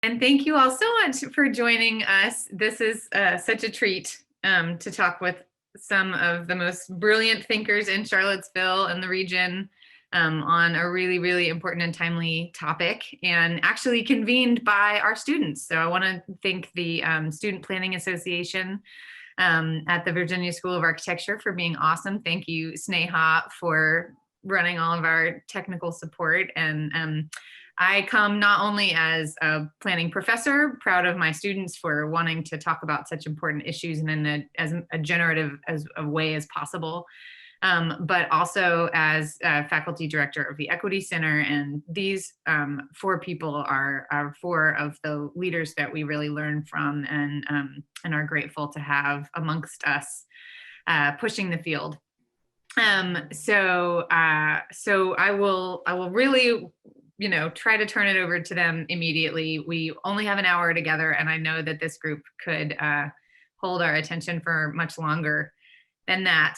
And thank you all so much for joining us. This is such a treat to talk with some of the most brilliant thinkers in Charlottesville and the region on a really, really important and timely topic, and actually convened by our students. So I want to thank the Student Planning Association at the Virginia School of Architecture for being awesome. Thank you, Sneha, for running all of our technical support. And I come not only as a planning professor, proud of my students for wanting to talk about such important issues and in as a generative as a way as possible, but also as faculty director of the Equity Center. And these four people are four of the leaders that we really learn from and are grateful to have amongst us pushing the field. So I will really, try to turn it over to them immediately. We only have an hour together, and I know that this group could hold our attention for much longer than that.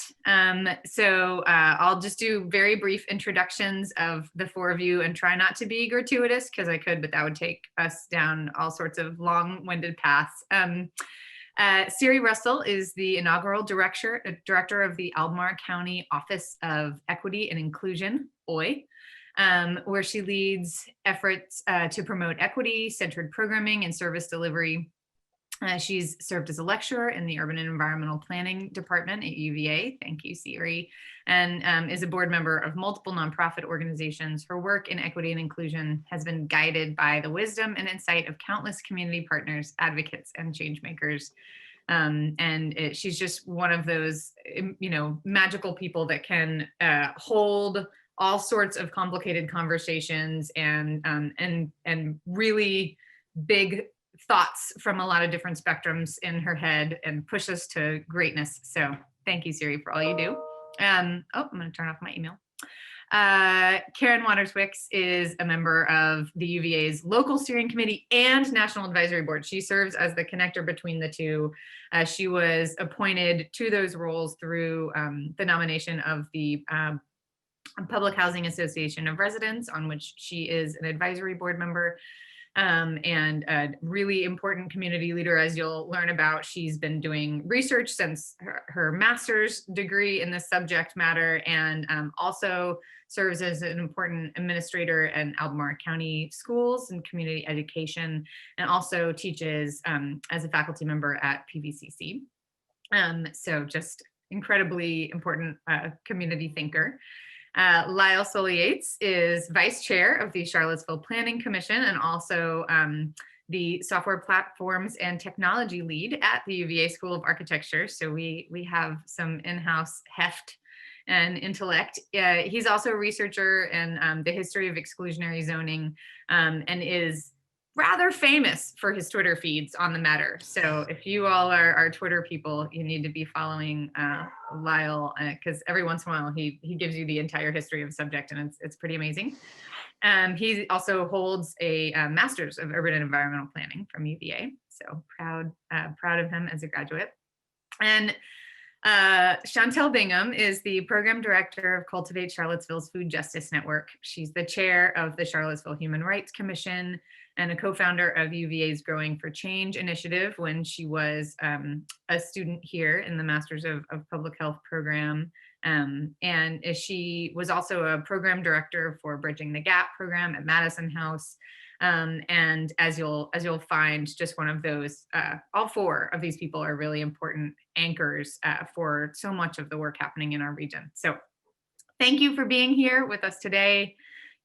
So I'll just do very brief introductions of the four of you and try not to be gratuitous, because I could, but that would take us down all sorts of long-winded paths. Siri Russell is the inaugural director of the Albemarle County Office of Equity and Inclusion, OI, where she leads efforts to promote equity-centered programming and service delivery. She's served as a lecturer in the Urban and Environmental Planning Department at UVA. Thank you, Siri. And is a board member of multiple nonprofit organizations. Her work in equity and inclusion has been guided by the wisdom and insight of countless community partners, advocates, and change makers. She's just one of those, magical people that can hold all sorts of complicated conversations and really big thoughts from a lot of different spectrums in her head and push us to greatness. So thank you, Siri, for all you do. I'm going to turn off my email. Karen Waters-Wicks is a member of the UVA's local steering committee and national advisory board. She serves as the connector between the two. She was appointed to those roles through the nomination of the Public Housing Association of Residents, on which she is an advisory board member. And a really important community leader, as you'll learn about. She's been doing research since her master's degree in this subject matter, and also serves as an important administrator in Albemarle County schools and community education, and also teaches as a faculty member at PVCC. So just incredibly important community thinker. Lyle Sully Yates is vice chair of the Charlottesville Planning Commission and also the software platforms and technology lead at the UVA School of Architecture. So we have some in-house heft and intellect. He's also a researcher in the history of exclusionary zoning and is rather famous for his Twitter feeds on the matter. So if you all are Twitter people, you need to be following Lyle, because every once in a while he gives you the entire history of a subject, and it's pretty amazing. He also holds a master's of urban and environmental planning from UVA. So proud of him as a graduate. And Chantel Bingham is the program director of Cultivate Charlottesville's Food Justice Network. She's the chair of the Charlottesville Human Rights Commission and a co-founder of UVA's Growing for Change initiative when she was a student here in the Masters of Public Health program. And she was also a program director for Bridging the Gap program at Madison House. And as you'll find, just one of those, all four of these people are really important anchors for so much of the work happening in our region. So thank you for being here with us today.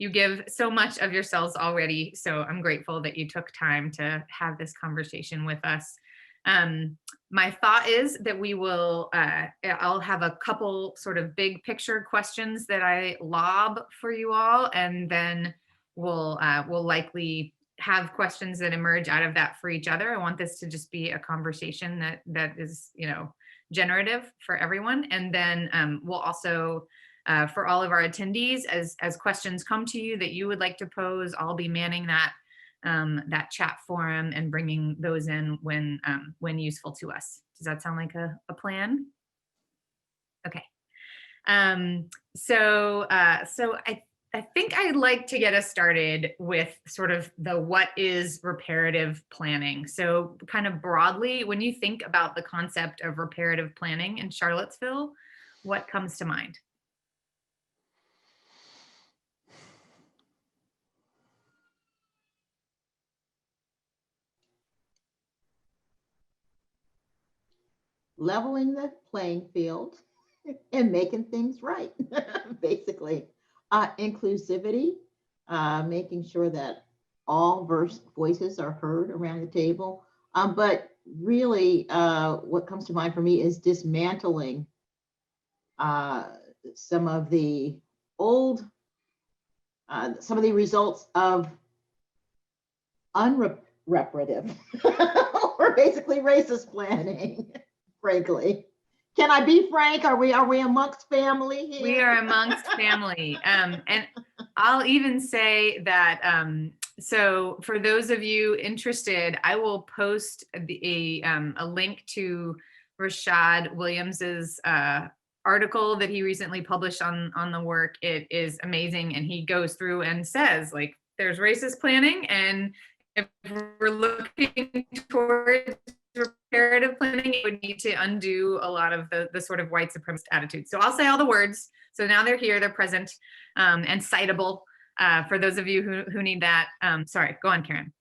You give so much of yourselves already, so I'm grateful that you took time to have this conversation with us. My thought is that we will, I'll have a couple sort of big picture questions that I lob for you all, and then we'll likely have questions that emerge out of that for each other. I want this to just be a conversation that is, generative for everyone. And then we'll also, for all of our attendees, as questions come to you that you would like to pose, I'll be manning that chat forum and bringing those in when useful to us. Does that sound like a plan? Okay. So I I think I'd like to get us started with sort of the what is reparative planning. So, kind of broadly, when you think about the concept of reparative planning in Charlottesville, what comes to mind? Leveling the playing field and making things right, basically. Inclusivity, making sure that all voices are heard around the table. But really, what comes to mind for me is dismantling uh, some of the old, some of the results of unreparative or basically racist planning, frankly. Can I be frank? Are we amongst family here? We are amongst family. And I'll even say that, so for those of you interested, I will post a link to Rashad Williams's article that he recently published on the work. It is amazing. And he goes through and says, like, there's racist planning. And if we're looking towards reparative planning, it would need to undo a lot of the sort of white supremacist attitudes. So I'll say all the words. So now they're here, they're present, and citable for those of you who need that. Sorry, go on, Karen.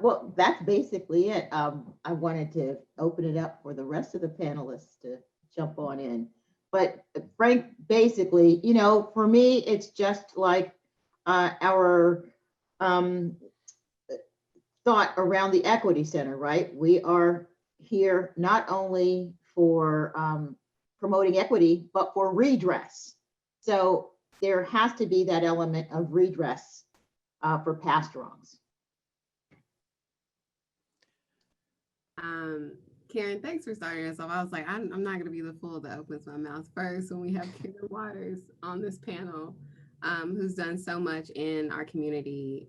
Well, that's basically it. I wanted to open it up for the rest of the panelists to jump on in. But Frank, basically, for me, it's just like our thought around the Equity Center, right? We are here not only for promoting equity, but for redress. So there has to be that element of redress for past wrongs. Karen, thanks for starting us off. I was like, I'm not going to be the fool that opens my mouth first when we have Karen Waters on this panel, who's done so much in our community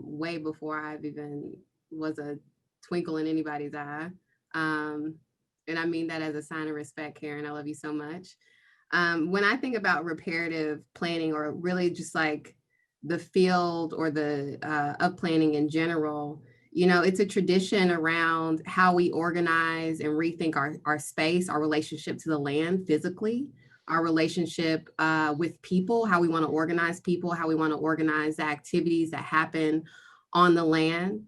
way before I've even was a twinkle in anybody's eye. And I mean that as a sign of respect, Karen. I love you so much. When I think about reparative planning, or really just like the field or the of planning in general, it's a tradition around how we organize and rethink our space, our relationship to the land physically, our relationship with people, how we want to organize people, how we want to organize the activities that happen on the land.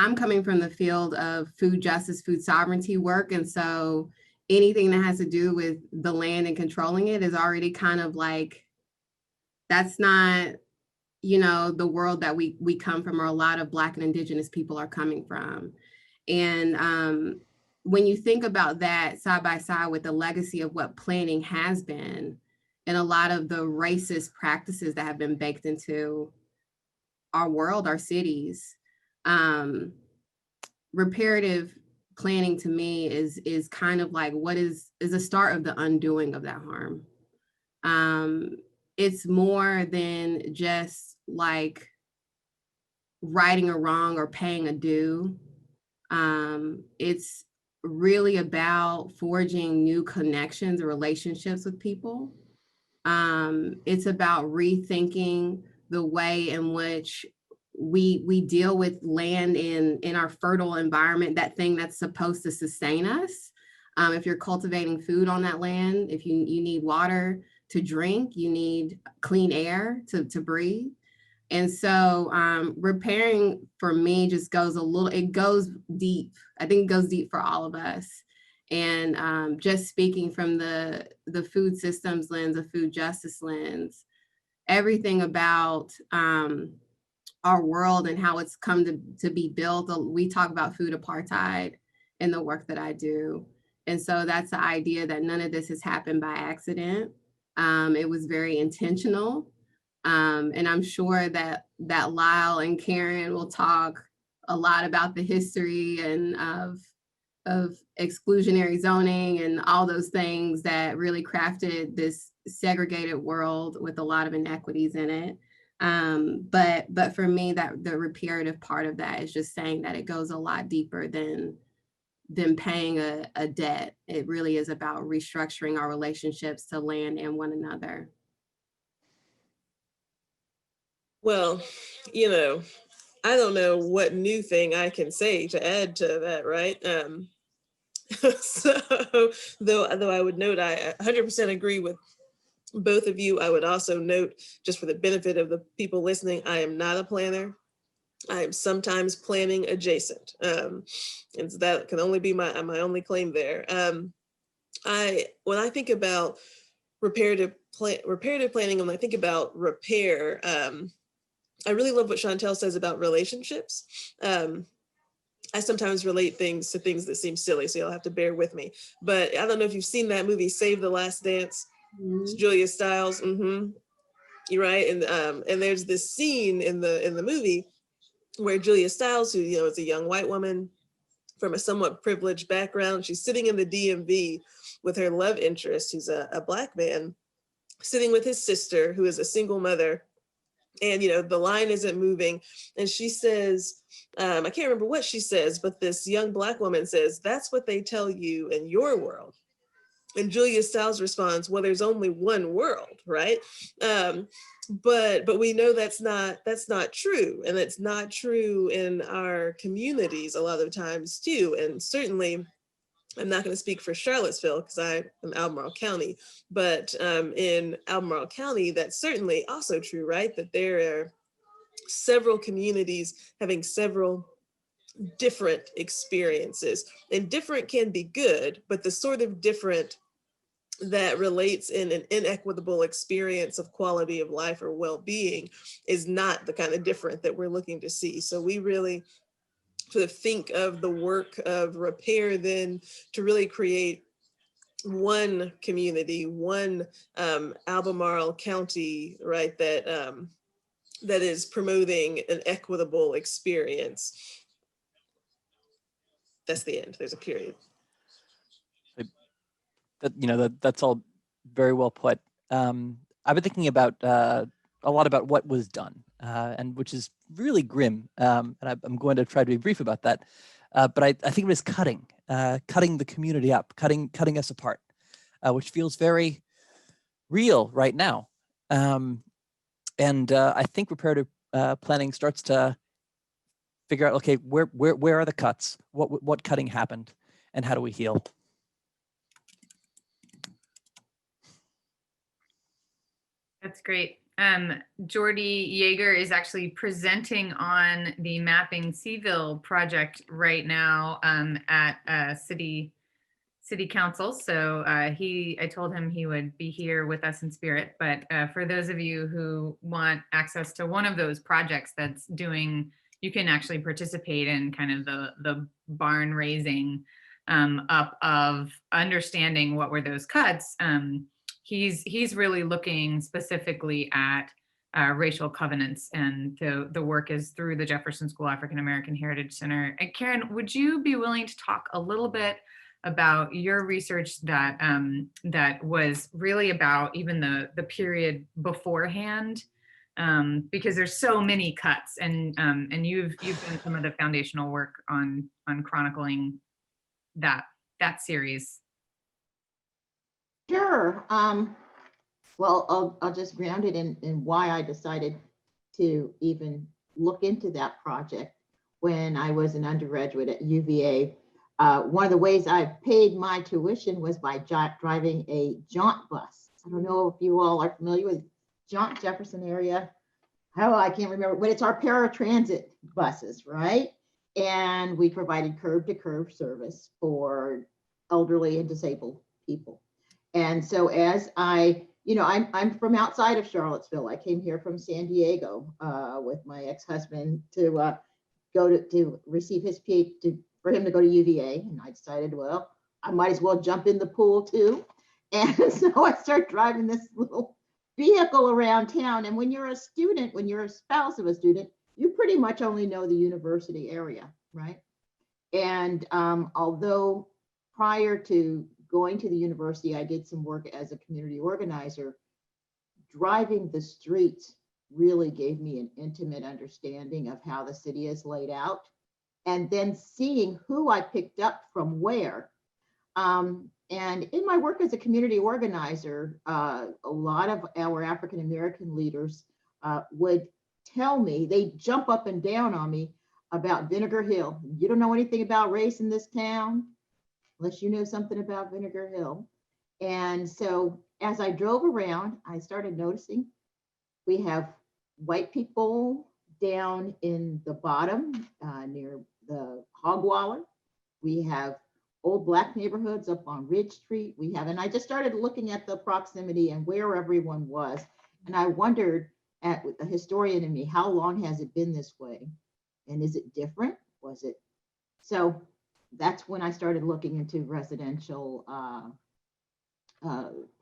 I'm coming from the field of food justice, food sovereignty work. And so anything that has to do with the land and controlling it is already kind of like, that's not, the world that we come from, or a lot of Black and Indigenous people are coming from. And when you think about that side by side with the legacy of what planning has been, and a lot of the racist practices that have been baked into our world, our cities, reparative planning to me is kind of like what is a start of the undoing of that harm. It's more than just like righting a wrong or paying a due. It's really about forging new connections or relationships with people. It's about rethinking the way in which we deal with land in our fertile environment, that thing that's supposed to sustain us. If you're cultivating food on that land, if you need water to drink, you need clean air to breathe. And so repairing for me just goes it goes deep. I think it goes deep for all of us. And just speaking from the food systems lens, the food justice lens, everything about our world and how it's come to be built. We talk about food apartheid in the work that I do. And so that's the idea that none of this has happened by accident. It was very intentional. And I'm sure that Lyle and Karen will talk a lot about the history and of exclusionary zoning and all those things that really crafted this segregated world with a lot of inequities in it. But for me, that the reparative part of that is just saying that it goes a lot deeper than paying a debt. It really is about restructuring our relationships to land and one another. Well, you know, I don't know what new thing I can say to add to that, right? So, though I would note, I 100% agree with both of you. I would also note, just for the benefit of the people listening, I am not a planner. I am sometimes planning adjacent. And so that can only be my only claim there. When I think about reparative planning, when I think about repair, I really love what Chantel says about relationships. I sometimes relate things to things that seem silly, so you'll have to bear with me. But I don't know if you've seen that movie, Save the Last Dance. It's Julia Stiles. You're right, and there's this scene in the movie where Julia Stiles, who is a young white woman from a somewhat privileged background, she's sitting in the DMV with her love interest, who's a Black man, sitting with his sister, who is a single mother. And, the line isn't moving. And she says, I can't remember what she says, but this young Black woman says, "That's what they tell you in your world." And Julia Stiles responds, "Well, there's only one world, right?" But we know that's not true. And it's not true in our communities a lot of times too. And certainly, I'm not going to speak for Charlottesville because I am Albemarle County, but in Albemarle County, that's certainly also true, right? That there are several communities having several different experiences, and different can be good, but the sort of different that relates in an inequitable experience of quality of life or well-being is not the kind of different that we're looking to see. So we really to think of the work of repair then to really create one community, one Albemarle County, right, that is promoting an equitable experience. That's the end. There's a period. That's all very well put. I've been thinking about a lot about what was done, and which is really grim. And I'm going to try to be brief about that. But I think it was cutting the community up, cutting us apart, which feels very real right now. And I think reparative planning starts to figure out, okay, where are the cuts? What cutting happened, and how do we heal? That's great. Jordy Yeager is actually presenting on the Mapping Seville project right now at City Council. So I told him he would be here with us in spirit. But for those of you who want access to one of those projects that's doing, you can actually participate in kind of the barn raising up of understanding what were those cuts. He's really looking specifically at racial covenants, and the work is through the Jefferson School African American Heritage Center. And Karen, would you be willing to talk a little bit about your research that that was really about even the period beforehand, because there's so many cuts, and you've done some of the foundational work on chronicling that series. Sure. Well, I'll just ground it in why I decided to even look into that project when I was an undergraduate at UVA. One of the ways I paid my tuition was by driving a jaunt bus. I don't know if you all are familiar with jaunt, Jefferson area. Oh, I can't remember, but it's our paratransit buses, right? And we provided curb-to-curb service for elderly and disabled people. And so as I'm from outside of Charlottesville. I came here from San Diego with my ex-husband to go to receive his PhD, for him to go to UVA. And I decided, well, I might as well jump in the pool too. And so I started driving this little vehicle around town. And when you're a student, when you're a spouse of a student, you pretty much only know the university area, right? And although prior to going to the university, I did some work as a community organizer, driving the streets really gave me an intimate understanding of how the city is laid out. And then seeing who I picked up from where. And in my work as a community organizer, a lot of our African-American leaders would tell me, they jump up and down on me about Vinegar Hill. You don't know anything about race in this town, unless you know something about Vinegar Hill. And so as I drove around, I started noticing we have white people down in the bottom near the Hogwaller. We have old Black neighborhoods up on Ridge Street. We have, and I just started looking at the proximity and where everyone was. And I wondered, at with the historian in me, how long has it been this way? And is it different? Was it? So that's when I started looking into residential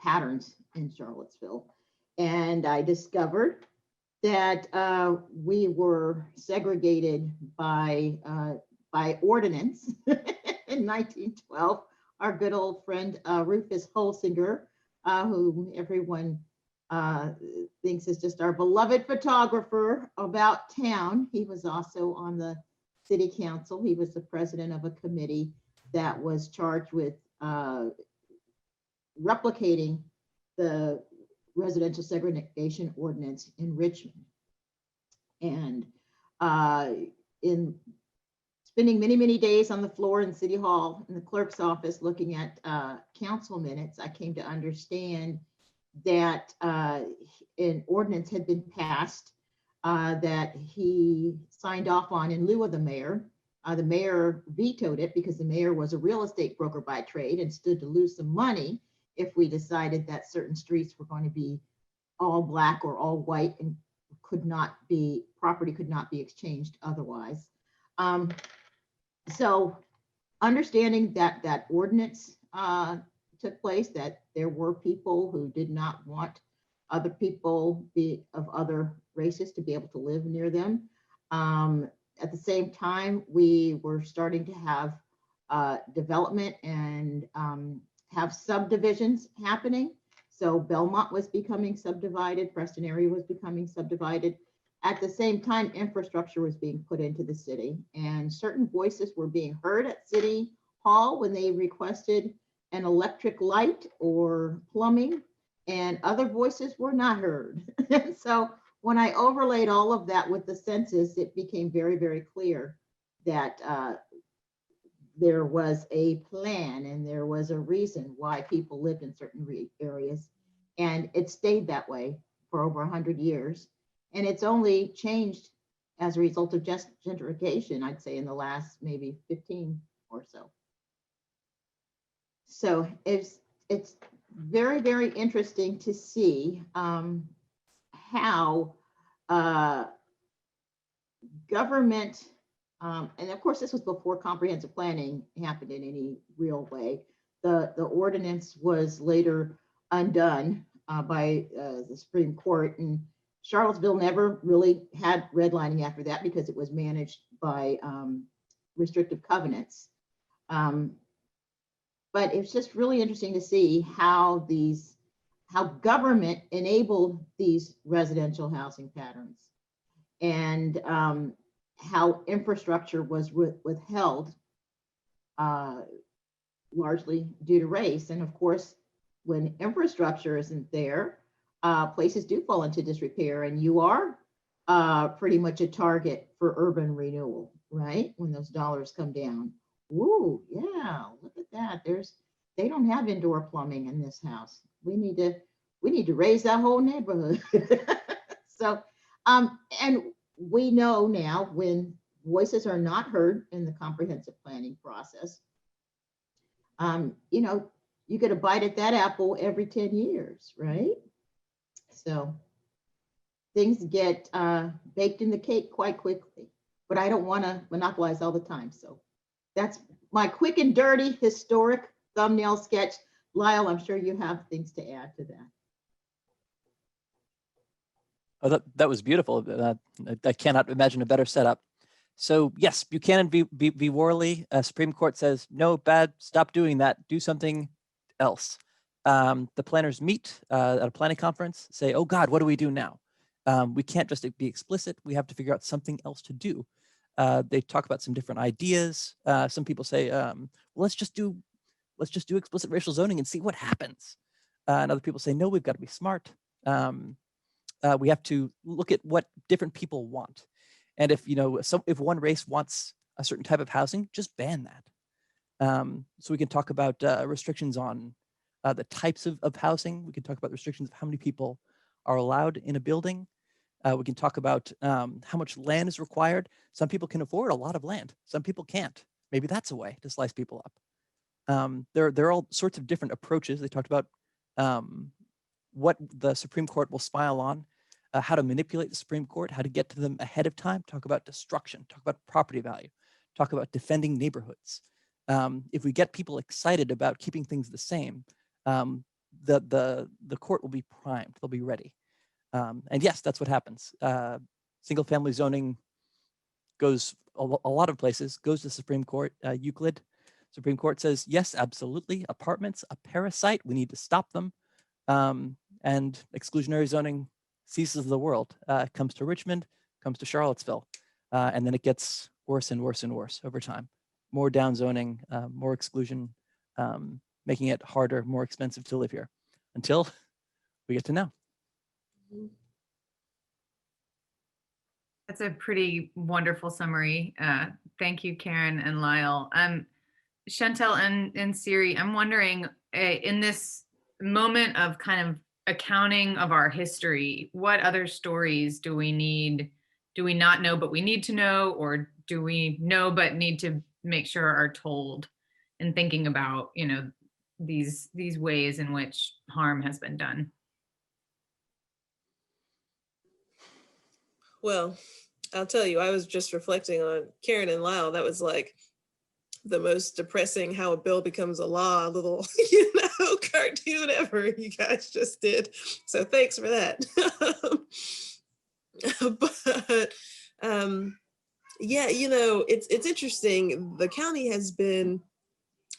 patterns in Charlottesville. And I discovered that we were segregated by ordinance in 1912. Our good old friend Rufus Holsinger, who everyone thinks is just our beloved photographer about town. He was also on the city council. He was the president of a committee that was charged with replicating the residential segregation ordinance in Richmond. And in spending many, many days on the floor in City Hall in the clerk's office looking at council minutes, I came to understand that an ordinance had been passed that he signed off on in lieu of the mayor. The mayor vetoed it because the mayor was a real estate broker by trade and stood to lose some money if we decided that certain streets were going to be all Black or all white and property could not be exchanged otherwise. So understanding that that ordinance took place, that there were people who did not want other people of other races to be able to live near them. At the same time, we were starting to have development and have subdivisions happening. So Belmont was becoming subdivided, Preston area was becoming subdivided. At the same time, infrastructure was being put into the city, and certain voices were being heard at City Hall when they requested an electric light or plumbing, and other voices were not heard. So when I overlaid all of that with the census, it became very, very clear that there was a plan and there was a reason why people lived in certain areas. And it stayed that way for over 100 years. And it's only changed as a result of just gentrification, I'd say, in the last maybe 15 or so. So it's very, very interesting to see how government, and of course this was before comprehensive planning happened in any real way. The ordinance was later undone by the Supreme Court, and Charlottesville never really had redlining after that because it was managed by restrictive covenants. But it's just really interesting to see how government enabled these residential housing patterns, and how infrastructure was withheld largely due to race. And of course, when infrastructure isn't there, places do fall into disrepair, and you are pretty much a target for urban renewal, right? When those dollars come down. Ooh, yeah, look at that. They don't have indoor plumbing in this house. We need to raise that whole neighborhood. So, and we know now when voices are not heard in the comprehensive planning process, you know, you get a bite at that apple every 10 years, right? So things get baked in the cake quite quickly, but I don't want to monopolize all the time. So that's my quick and dirty historic thumbnail sketch. Lyle, I'm sure you have things to add to that. Oh, that was beautiful. I cannot imagine a better setup. So yes, Buchanan v. Worley, Supreme Court says, no, bad, stop doing that, do something else. The planners meet at a planning conference, say, oh God, what do we do now? We can't just be explicit, we have to figure out something else to do. They talk about some different ideas. Some people say, well, let's just do explicit racial zoning and see what happens. And other people say, no, we've got to be smart. we have to look at what different people want. And if, if one race wants a certain type of housing, just ban that. So we can talk about restrictions on the types of housing. We can talk about restrictions of how many people are allowed in a building. We can talk about how much land is required. Some people can afford a lot of land. Some people can't. Maybe that's a way to slice people up. There are all sorts of different approaches. They talked about what the Supreme Court will smile on, how to manipulate the Supreme Court, how to get to them ahead of time, talk about destruction, talk about property value, talk about defending neighborhoods. If we get people excited about keeping things the same, the court will be primed, they'll be ready. And yes, that's what happens. Single family zoning goes a lot of places, goes to the Supreme Court. Euclid, Supreme Court says, yes, absolutely, apartments, a parasite, we need to stop them. And exclusionary zoning ceases the world. It comes to Richmond, comes to Charlottesville, and then it gets worse and worse and worse over time. More downzoning, more exclusion, making it harder, more expensive to live here until we get to now. That's a pretty wonderful summary. Thank you, Karen and Lyle. Chantel and Siri, I'm wondering, in this moment of kind of accounting of our history, what other stories do we not know but we need to know, or do we know but need to make sure are told, in thinking about, these ways in which harm has been done? Well, I'll tell you, I was just reflecting on Karen and Lyle. That was like the most depressing how a bill becomes a law little, cartoon ever you guys just did. So thanks for that. But yeah, it's interesting. The county has been,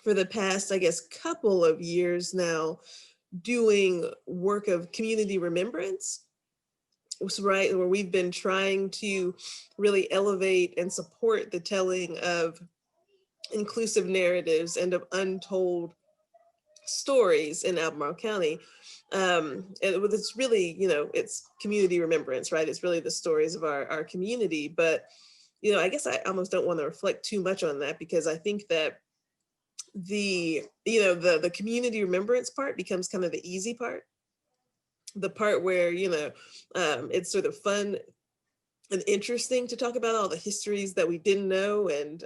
for the past, I guess, couple of years now, doing work of community remembrance, right, where we've been trying to really elevate and support the telling of inclusive narratives and of untold stories in Albemarle County. And it's really, it's community remembrance, right? It's really the stories of our community. But, I guess I almost don't want to reflect too much on that, because I think that the community remembrance part becomes kind of the easy part. The part where, it's sort of fun and interesting to talk about all the histories that we didn't know, and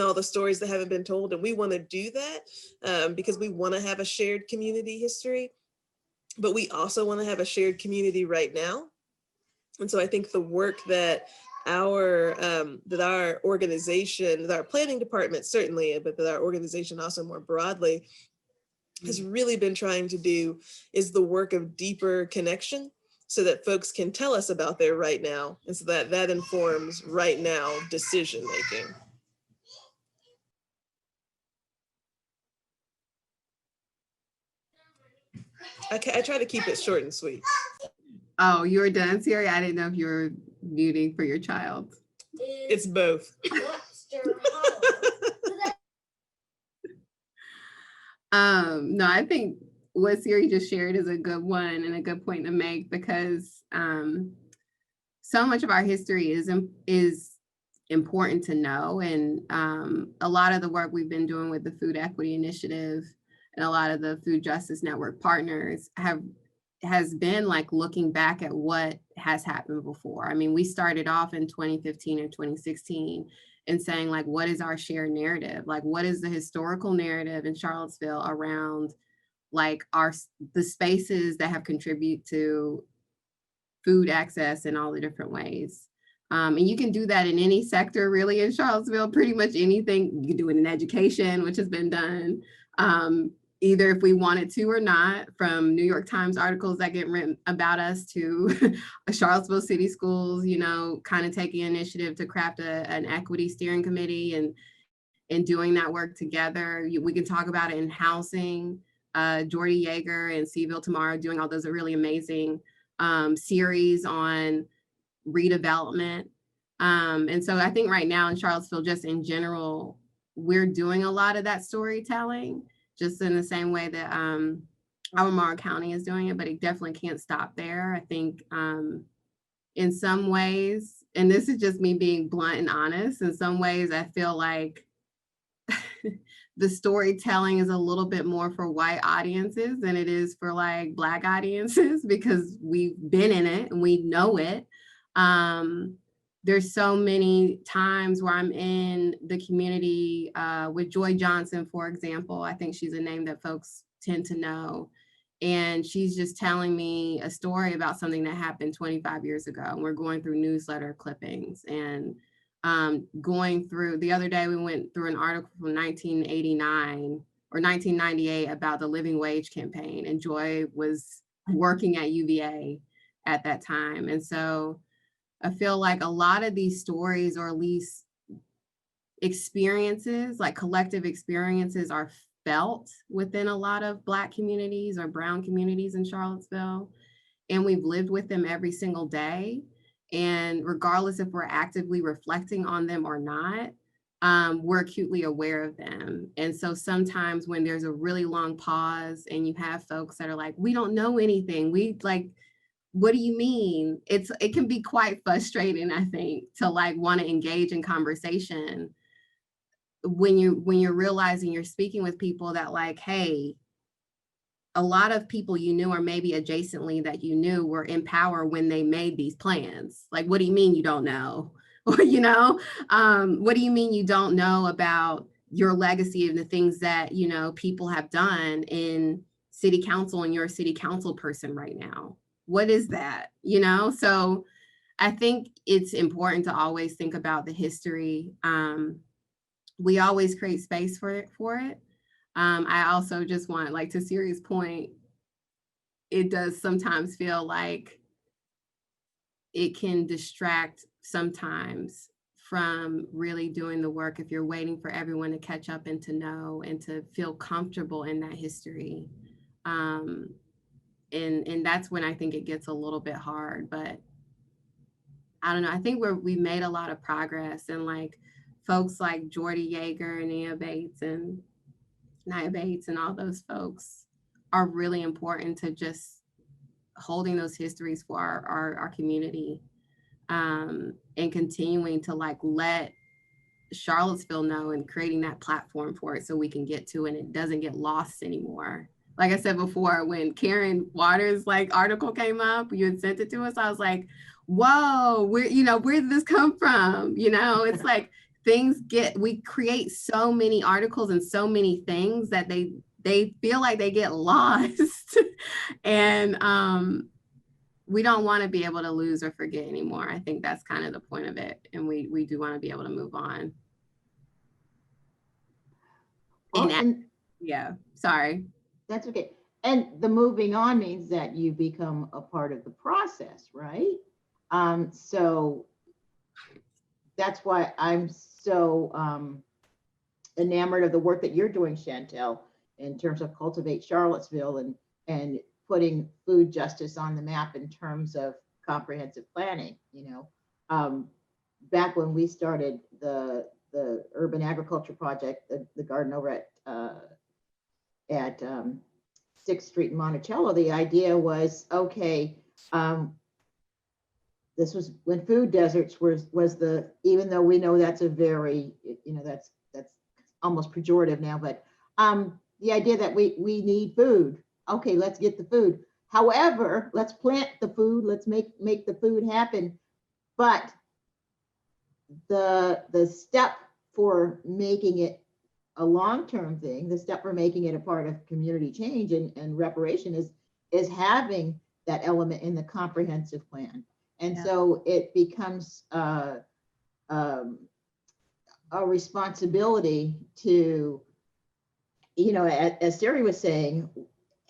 all the stories that haven't been told. And we want to do that because we want to have a shared community history, but we also want to have a shared community right now. And so I think the work that our organization, that our planning department certainly, but that our organization also more broadly has really been trying to do is the work of deeper connection, so that folks can tell us about their right now, and so that informs right now decision making. I try to keep it short and sweet. Oh, you were done, Siri? I didn't know if you were muting for your child. It's both. No, I think what Siri just shared is a good one and a good point to make, because so much of our history is important to know. And a lot of the work we've been doing with the Food Equity Initiative and a lot of the Food Justice Network partners has been like looking back at what has happened before. I mean, we started off in 2015 and 2016 and saying, like, what is our shared narrative? Like, what is the historical narrative in Charlottesville around like the spaces that have contributed to food access in all the different ways? And you can do that in any sector really in Charlottesville, pretty much anything. You can do it in education, which has been done, either if we wanted to or not, from New York Times articles that get written about us to Charlottesville City Schools, kind of taking initiative to craft an equity steering committee and doing that work together. We can talk about it in housing. Jordy Yeager and Seville Tomorrow doing all those really amazing series on redevelopment. And so I think right now in Charlottesville, just in general, we're doing a lot of that storytelling, just in the same way that Albemarle County is doing it, but it definitely can't stop there. I think in some ways, and this is just me being blunt and honest, in some ways I feel like the storytelling is a little bit more for white audiences than it is for like Black audiences, because we've been in it and we know it. There's so many times where I'm in the community with Joy Johnson, for example. I think she's a name that folks tend to know. And she's just telling me a story about something that happened 25 years ago. And we're going through newsletter clippings and going through, the other day we went through an article from 1989 or 1998 about the living wage campaign. And Joy was working at UVA at that time. And so I feel like a lot of these stories, or at least experiences, like collective experiences, are felt within a lot of Black communities or brown communities in Charlottesville. And we've lived with them every single day. And regardless if we're actively reflecting on them or not, we're acutely aware of them. And so sometimes when there's a really long pause and you have folks that are like, we don't know anything, we like, what do you mean? It can be quite frustrating, I think, to like want to engage in conversation when you're realizing you're speaking with people that like, hey, a lot of people you knew, or maybe adjacently that you knew, were in power when they made these plans. Like, what do you mean you don't know? Or, you know, what do you mean you don't know about your legacy and the things that, you know, people have done in city council, and you're a city council person right now? What is that? You know, so I think it's important to always think about the history. We always create space for it. I also just want, like, to Siri's point, it does sometimes feel like it can distract sometimes from really doing the work if you're waiting for everyone to catch up and to know and to feel comfortable in that history. And that's when I think it gets a little bit hard, but I don't know. I think we've made a lot of progress, and like folks like Jordy Yeager and Nia Bates and all those folks are really important to just holding those histories for our community, and continuing to like let Charlottesville know and creating that platform for it so we can get to it and it doesn't get lost anymore. Like I said before, when Karen Waters' like article came up, you had sent it to us, I was like, whoa, where did this come from? You know, it's like we create so many articles and so many things that they feel like they get lost. And we don't want to be able to lose or forget anymore. I think that's kind of the point of it. And we do want to be able to move on. Well, yeah, sorry. That's okay. And the moving on means that you become a part of the process, right? So that's why I'm so enamored of the work that you're doing, Chantel, in terms of Cultivate Charlottesville and putting food justice on the map in terms of comprehensive planning. You know, back when we started the urban agriculture project, the garden over at 6th Street in Monticello, the idea was, okay, this was when food deserts was the, even though we know that's a very, you know, that's almost pejorative now, but the idea that we need food. Okay, let's get the food. However, let's plant the food, let's make the food happen. But the step for making it a long-term thing, the step for making it a part of community change and reparation is having that element in the comprehensive plan. And so it becomes a responsibility to, you know, as Siri was saying,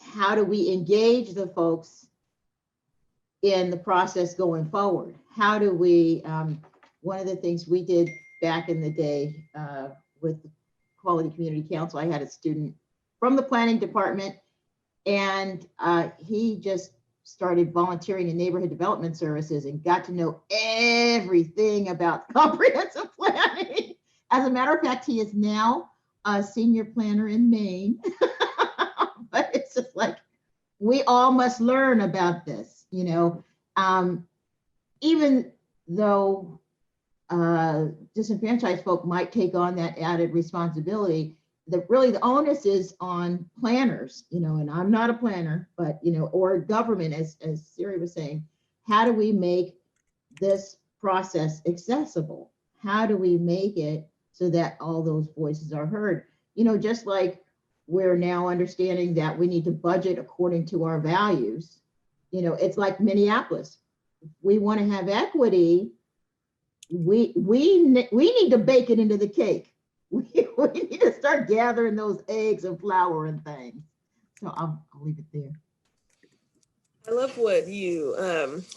how do we engage the folks in the process going forward? How do we, one of the things we did back in the day with the Quality Community Council, I had a student from the planning department, and he just started volunteering in neighborhood development services and got to know everything about comprehensive planning. As a matter of fact, he is now a senior planner in Maine. But it's just like, we all must learn about this, you know, even though disenfranchised folk might take on that added responsibility, the onus is on planners, you know, and I'm not a planner, but, you know, or government, as Siri was saying, how do we make this process accessible? How do we make it so that all those voices are heard? You know, just like we're now understanding that we need to budget according to our values. You know, it's like Minneapolis. We want to have equity. We need to bake it into the cake. We need to start gathering those eggs and flour and things. So I'll leave it there. I love what you,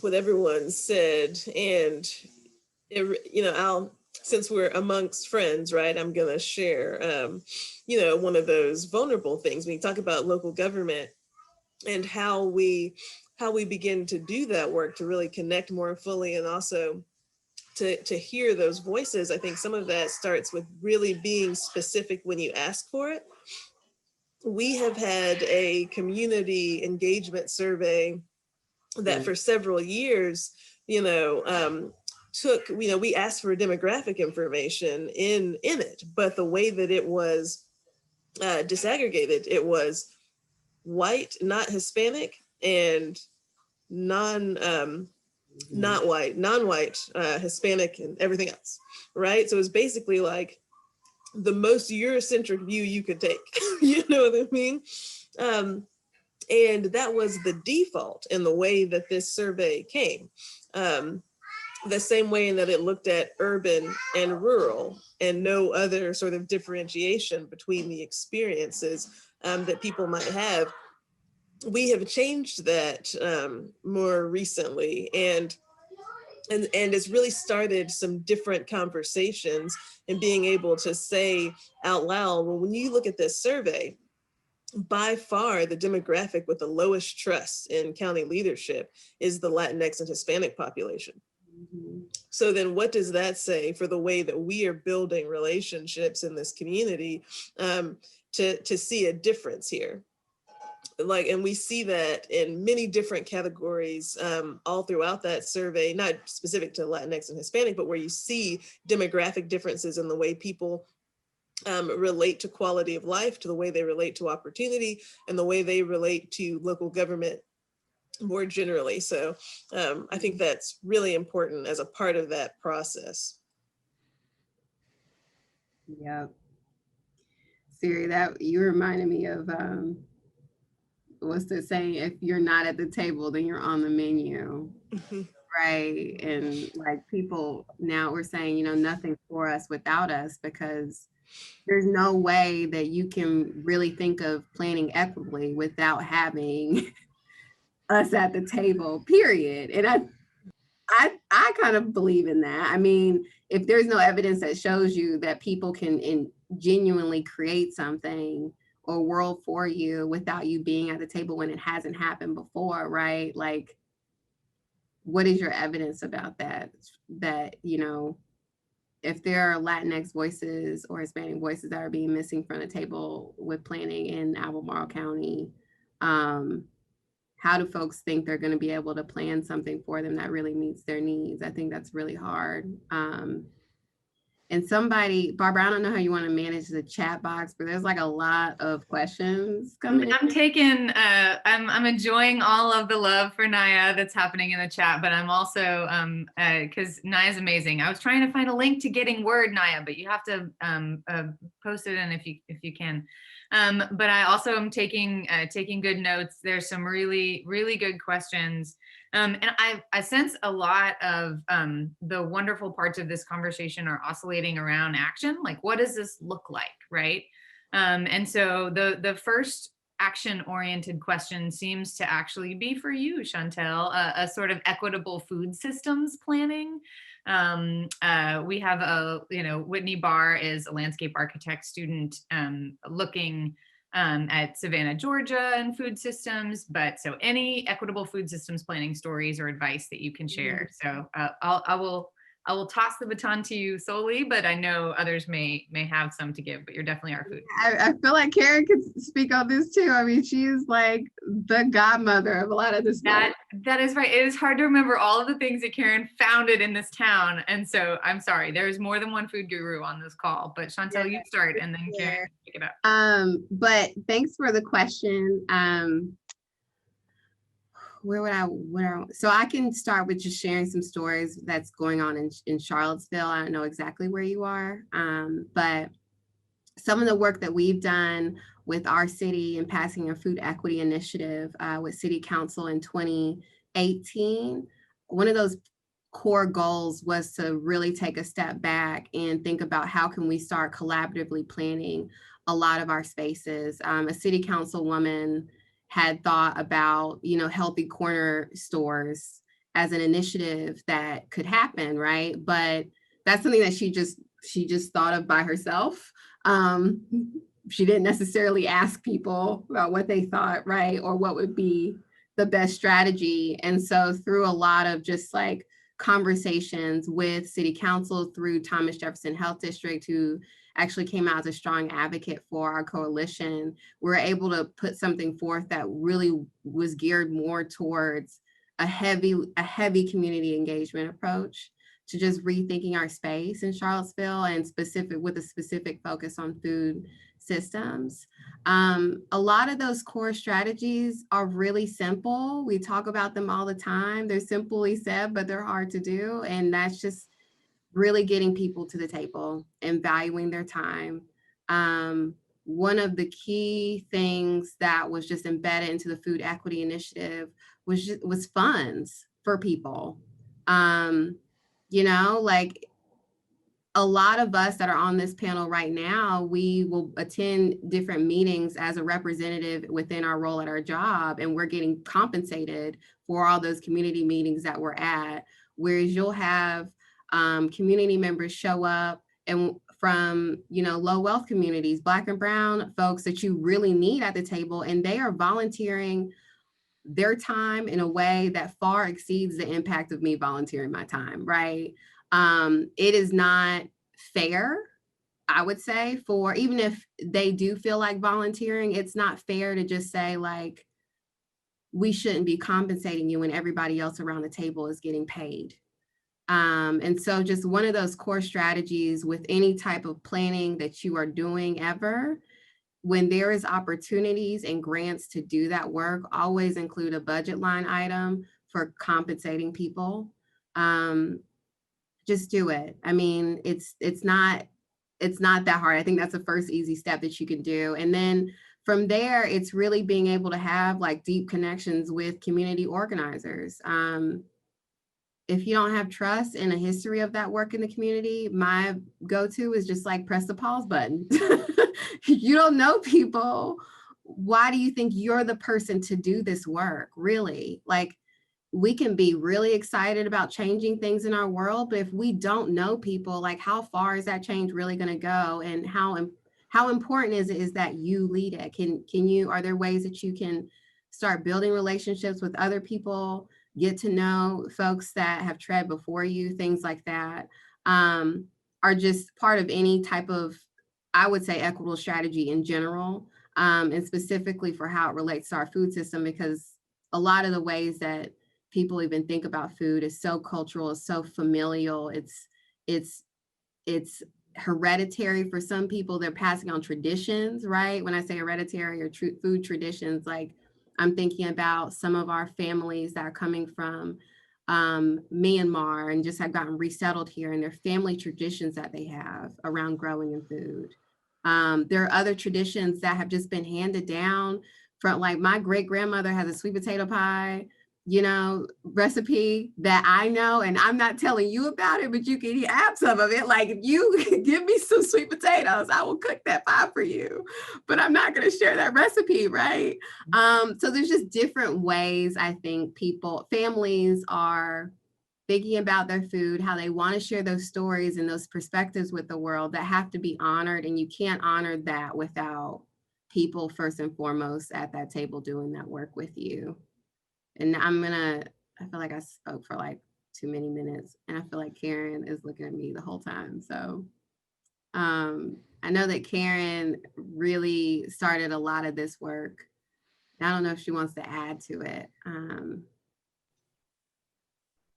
what everyone said, and it, you know, since we're amongst friends, right, I'm gonna share, you know, one of those vulnerable things when you talk about local government and how we begin to do that work to really connect more fully, and also to hear those voices. I think some of that starts with really being specific when you ask for it. We have had a community engagement survey that for several years, you know, we asked for demographic information in it, but the way that it was disaggregated, it was white, not Hispanic, and non-white, Hispanic, and everything else, right? So it's basically like the most Eurocentric view you could take, you know what I mean? And that was the default in the way that this survey came. The same way in that it looked at urban and rural and no other sort of differentiation between the experiences that people might have. We have changed that more recently, and it's really started some different conversations and being able to say out loud, well, when you look at this survey, by far the demographic with the lowest trust in county leadership is the Latinx and Hispanic population. Mm-hmm. So then what does that say for the way that we are building relationships in this community to see a difference here? Like, and we see that in many different categories all throughout that survey, not specific to Latinx and Hispanic, but where you see demographic differences in the way people relate to quality of life, to the way they relate to opportunity, and the way they relate to local government more generally. So I think that's really important as a part of that process. Yeah. Siri, that you reminded me of what's the saying? If you're not at the table, then you're on the menu. Right. And like people now we're saying, you know, nothing for us without us, because there's no way that you can really think of planning equitably without having us at the table, period. And I kind of believe in that. I mean, if there's no evidence that shows you that people can genuinely create something or world for you without you being at the table when it hasn't happened before, right? Like, what is your evidence about that? That, you know, if there are Latinx voices or Hispanic voices that are being missing from the table with planning in Albemarle County, how do folks think they're going to be able to plan something for them that really meets their needs? I think that's really hard. And somebody, Barbara, I don't know how you want to manage the chat box, but there's like a lot of questions coming. I'm enjoying all of the love for Naya that's happening in the chat, but I'm also, because Naya's amazing. I was trying to find a link to Getting Word, Naya, but you have to post it in if you can. But I also am taking good notes. There's some really, really good questions. And I sense a lot of the wonderful parts of this conversation are oscillating around action. Like, what does this look like, right? And so the first action-oriented question seems to actually be for you, Chantel, a sort of equitable food systems planning. We have Whitney Barr is a landscape architect student looking at Savannah, Georgia and food systems, but so any equitable food systems planning stories or advice that you can share. So I I will toss the baton to you solely, but I know others may have some to give, but you're definitely our food. I feel like Karen could speak on this too. I mean, she's like the godmother of a lot of this. That is right. It is hard to remember all of the things that Karen founded in this town. And so I'm sorry, there's more than one food guru on this call, but Chantel, you start and then Karen pick it up. But thanks for the question. So I can start with just sharing some stories that's going on in Charlottesville. I don't know exactly where you are, but some of the work that we've done with our city and passing a food equity initiative with City Council in 2018, one of those core goals was to really take a step back and think about how can we start collaboratively planning a lot of our spaces. A city councilwoman had thought about, healthy corner stores as an initiative that could happen, right? But that's something that she just thought of by herself. She didn't necessarily ask people about what they thought, right? Or what would be the best strategy. And so through a lot of just like conversations with City Council, through Thomas Jefferson Health District, who actually came out as a strong advocate for our coalition, we're able to put something forth that really was geared more towards a heavy community engagement approach to just rethinking our space in Charlottesville, and with a specific focus on food systems. A lot of those core strategies are really simple. We talk about them all the time. They're simply said, but they're hard to do. And that's just really getting people to the table and valuing their time. One of the key things that was just embedded into the food equity initiative was funds for people. Like a lot of us that are on this panel right now, we will attend different meetings as a representative within our role at our job, and we're getting compensated for all those community meetings that we're at, whereas you'll have community members show up and from low wealth communities, Black and brown folks that you really need at the table, and they are volunteering their time in a way that far exceeds the impact of me volunteering my time, right? It is not fair, I would say, for even if they do feel like volunteering, it's not fair to just say like, we shouldn't be compensating you when everybody else around the table is getting paid. And so just one of those core strategies with any type of planning that you are doing ever, when there is opportunities and grants to do that work, always include a budget line item for compensating people. Just do it. I mean, it's not that hard. I think that's the first easy step that you can do. And then from there, it's really being able to have like deep connections with community organizers. If you don't have trust and a history of that work in the community, my go-to is just like press the pause button. You don't know people. Why do you think you're the person to do this work? Really? Like, we can be really excited about changing things in our world, but if we don't know people, like how far is that change really going to go? And how important is that you lead it? Are there ways that you can start building relationships with other people, get to know folks that have tread before you, things like that, are just part of any type of, I would say, equitable strategy in general, and specifically for how it relates to our food system, because a lot of the ways that people even think about food is so cultural, it's so familial, it's hereditary for some people. They're passing on traditions, right? When I say hereditary or food traditions, like I'm thinking about some of our families that are coming from Myanmar and just have gotten resettled here, and their family traditions that they have around growing and food. There are other traditions that have just been handed down from, like, my great grandmother has a sweet potato pie, recipe that I know, and I'm not telling you about it, but you can have some of it. Like, if you give me some sweet potatoes, I will cook that pie for you, but I'm not going to share that recipe, right? So there's just different ways I think families are thinking about their food, how they want to share those stories and those perspectives with the world that have to be honored, and you can't honor that without people first and foremost at that table doing that work with you. And I feel like I spoke for like too many minutes. And I feel like Karen is looking at me the whole time. So I know that Karen really started a lot of this work. I don't know if she wants to add to it.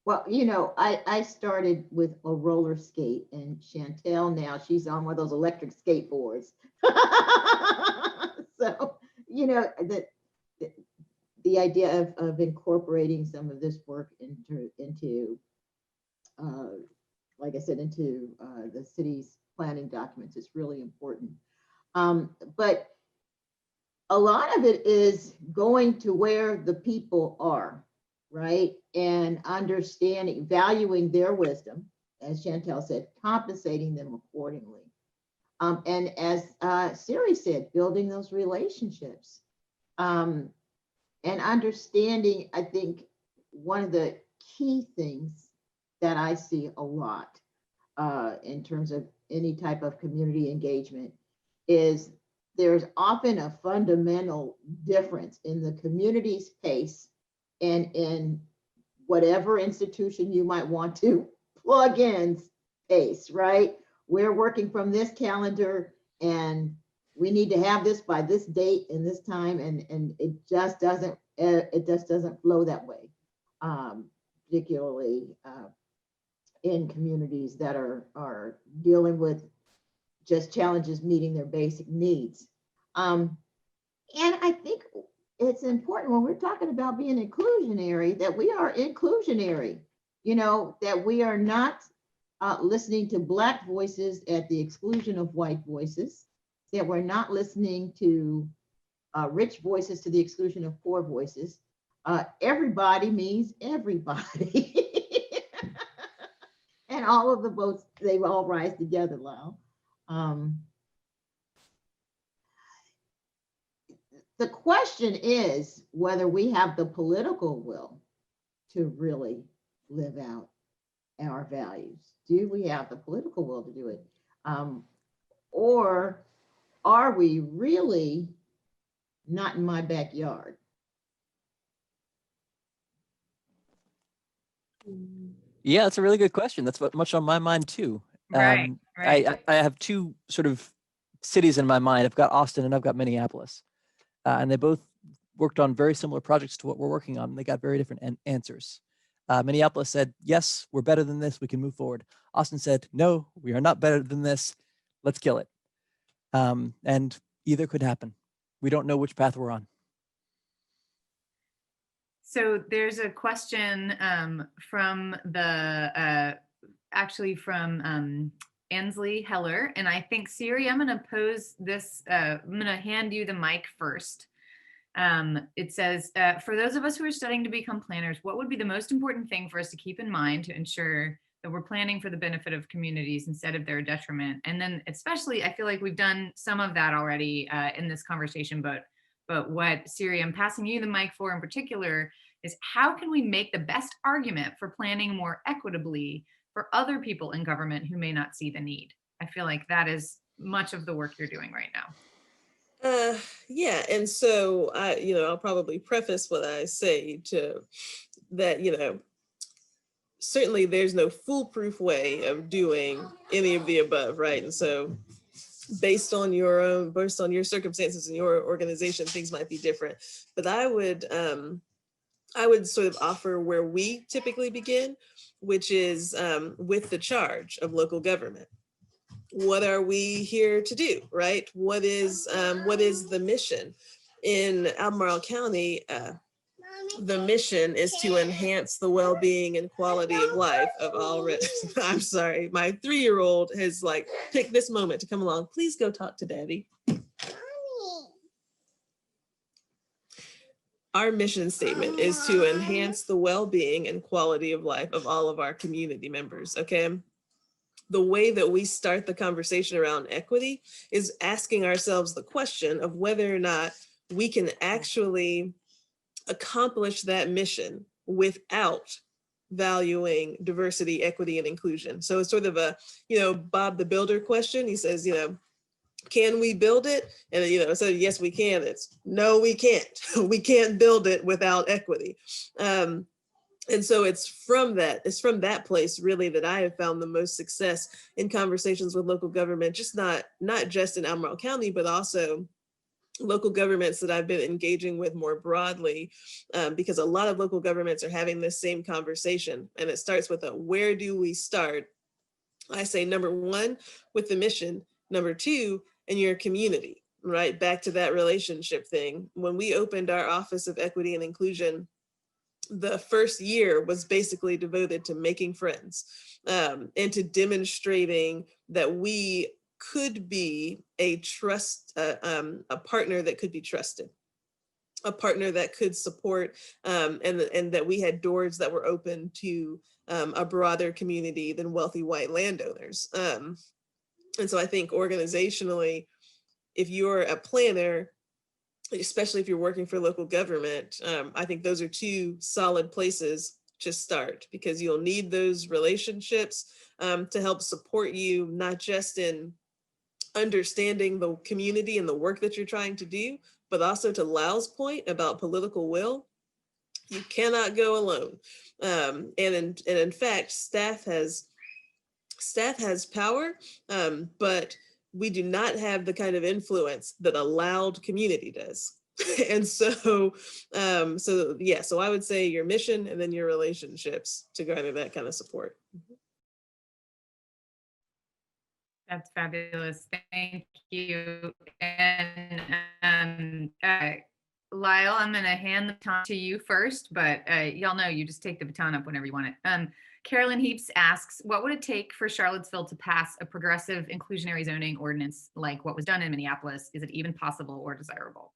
Well, you know, I started with a roller skate, and Chantel now she's on one of those electric skateboards. So, you know, the idea of incorporating some of this work into like I said, into the city's planning documents is really important. But a lot of it is going to where the people are, right? And understanding, valuing their wisdom, as Chantel said, compensating them accordingly. And as Siri said, building those relationships. And understanding, I think one of the key things that I see a lot in terms of any type of community engagement is there's often a fundamental difference in the community's pace and in whatever institution you might want to plug in pace, right? We're working from this calendar and we need to have this by this date and this time, and it just doesn't flow that way, particularly in communities that are dealing with just challenges meeting their basic needs. And I think it's important when we're talking about being inclusionary that we are inclusionary, you know, that we are not listening to Black voices at the exclusion of white voices, that we're not listening to rich voices to the exclusion of poor voices. Everybody means everybody. And all of the votes, they all rise together, Lyle. The question is whether we have the political will to really live out our values. Do we have the political will to do it? Or are we really not in my backyard? Yeah, that's a really good question. That's much on my mind too. Right, right. I have two sort of cities in my mind. I've got Austin and I've got Minneapolis. And they both worked on very similar projects to what we're working on. And they got very different answers. Minneapolis said, yes, we're better than this. We can move forward. Austin said, no, we are not better than this. Let's kill it. And either could happen. We don't know which path we're on. So there's a question from the, actually from Ansley Heller. And I think, Siri, I'm gonna pose this, I'm gonna hand you the mic first. It says, for those of us who are studying to become planners, what would be the most important thing for us to keep in mind to ensure that we're planning for the benefit of communities instead of their detriment? And then especially, I feel like we've done some of that already in this conversation, but what, Siri, I'm passing you the mic for in particular is how can we make the best argument for planning more equitably for other people in government who may not see the need? I feel like that is much of the work you're doing right now. Yeah, and so I'll probably preface what I say to that, certainly there's no foolproof way of doing any of the above, right? And so based on your circumstances and your organization, things might be different. But I would sort of offer where we typically begin, which is with the charge of local government. What are we here to do, right? What is the mission? In Albemarle County, the mission is to enhance the well-being and quality of life of all I'm sorry, my 3-year-old has picked this moment to come along. Please go talk to Daddy. Our mission statement is to enhance the well-being and quality of life of all of our community members, okay? The way that we start the conversation around equity is asking ourselves the question of whether or not we can actually accomplish that mission without valuing diversity, equity, and inclusion. So it's sort of a, Bob the Builder question. He says, can we build it? And, so yes, we can. It's no, we can't. We can't build it without equity. And so it's from that place really that I have found the most success in conversations with local government, just not just in Albemarle County, but also local governments that I've been engaging with more broadly, because a lot of local governments are having this same conversation. And it starts with where do we start? I say, number one, with the mission, number two, in your community, right? Back to that relationship thing. When we opened our Office of Equity and Inclusion, the first year was basically devoted to making friends, and to demonstrating that we could be a partner that could be trusted, a partner that could support, and that we had doors that were open to a broader community than wealthy white landowners. And so I think organizationally, if you're a planner, especially if you're working for local government, I think those are two solid places to start, because you'll need those relationships to help support you, not just in understanding the community and the work that you're trying to do, but also to Lyle's point about political will. You cannot go alone. And in fact, staff has power, but we do not have the kind of influence that a loud community does. And so I would say your mission and then your relationships to garner that kind of support. That's fabulous. Thank you. And Lyle, I'm going to hand the baton to you first, but y'all know you just take the baton up whenever you want it. Carolyn Heaps asks, what would it take for Charlottesville to pass a progressive inclusionary zoning ordinance like what was done in Minneapolis? Is it even possible or desirable?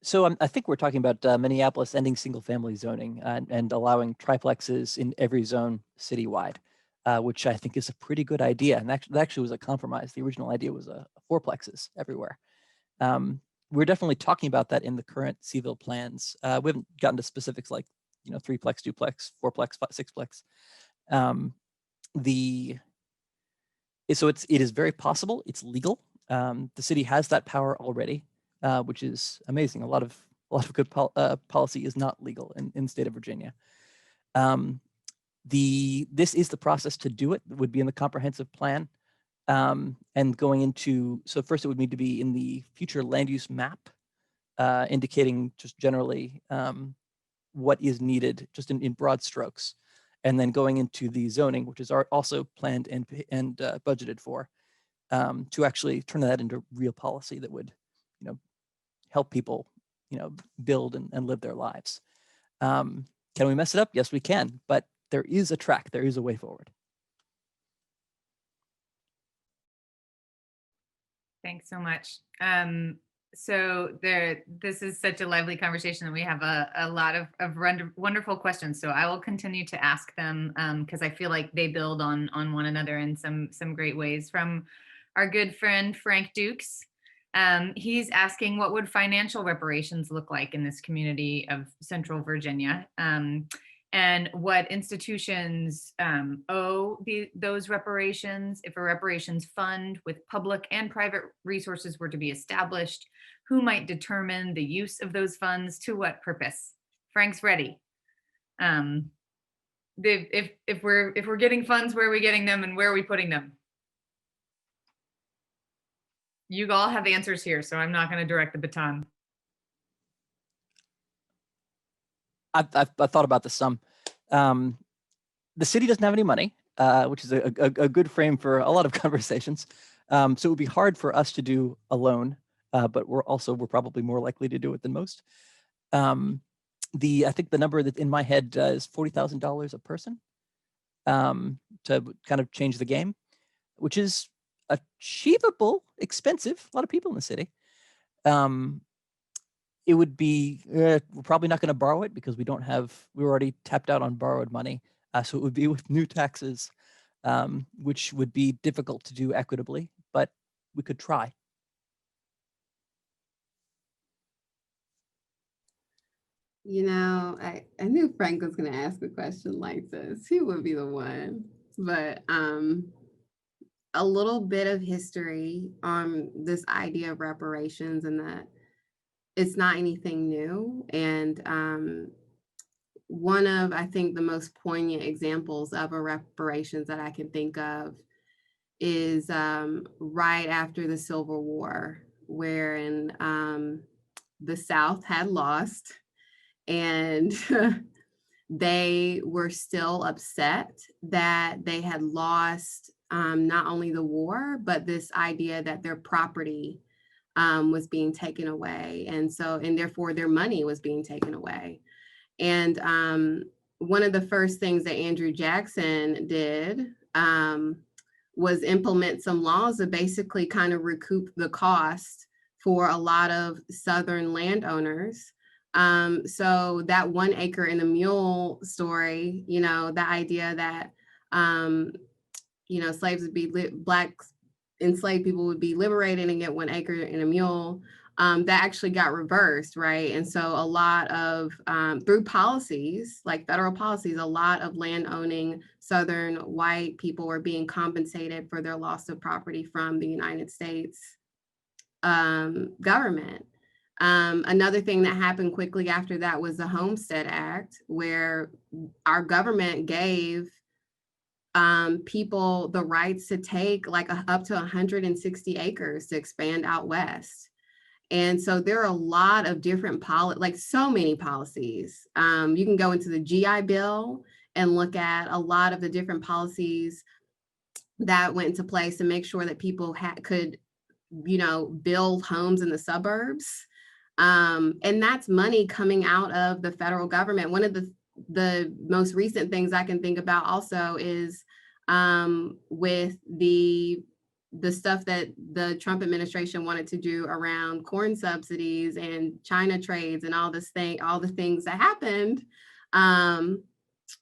So I think we're talking about Minneapolis ending single-family zoning and allowing triplexes in every zone citywide, which I think is a pretty good idea. And that actually was a compromise. The original idea was fourplexes everywhere. We're definitely talking about that in the current Cville plans. We haven't gotten to specifics like, threeplex, duplex, fourplex, sixplex. So it is very possible. It's legal. The city has that power already, which is amazing. A lot of good policy is not legal in the state of Virginia. This is the process to do it. It would be in the comprehensive plan, and going into, so first it would need to be in the future land use map, indicating just generally what is needed just in broad strokes, and then going into the zoning, which is also planned and budgeted for, to actually turn that into real policy that would, help people, build and live their lives. Can we mess it up? Yes, we can, but there is a track, there is a way forward. Thanks so much. This is such a lively conversation, and we have a lot of wonderful questions. So I will continue to ask them because I feel like they build on one another in some great ways. From our good friend Frank Dukes, he's asking, what would financial reparations look like in this community of Central Virginia? And what institutions owe those reparations? If a reparations fund with public and private resources were to be established, who might determine the use of those funds to what purpose? Frank's ready. If we're getting funds, where are we getting them and where are we putting them? You all have answers here, so I'm not going to direct the baton. I've thought about this some. The city doesn't have any money, which is a good frame for a lot of conversations. So it would be hard for us to do alone, but we're probably more likely to do it than most. I think the number that's in my head is $40,000 a person to kind of change the game, which is achievable, expensive. A lot of people in the city. It would be, we're probably not going to borrow it because we're already tapped out on borrowed money. So it would be with new taxes, which would be difficult to do equitably, but we could try. I knew Frank was going to ask a question like this. He would be the one. But a little bit of history on this idea of reparations, and that it's not anything new. And one of, I think, the most poignant examples of a reparations that I can think of is right after the Civil War, wherein the South had lost, and they were still upset that they had lost not only the war, but this idea that their property was being taken away. And therefore their money was being taken away. And one of the first things that Andrew Jackson did was implement some laws that basically kind of recoup the cost for a lot of Southern landowners. So that 1 acre and a mule story, you know, the idea that, you know, slaves would be, Black enslaved people would be liberated and get 1 acre and a mule, that actually got reversed, right? And so a lot of, through policies, like federal policies, a lot of land owning Southern white people were being compensated for their loss of property from the United States government. Another thing that happened quickly after that was the Homestead Act, where our government gave people the rights to take like up to 160 acres to expand out west. And so there are a lot of different so many policies. You can go into the GI Bill and look at a lot of the different policies that went into place to make sure that people could, you know, build homes in the suburbs. And that's money coming out of the federal government. One of the most recent things I can think about also is with the stuff that the Trump administration wanted to do around corn subsidies and China trades and all the things that happened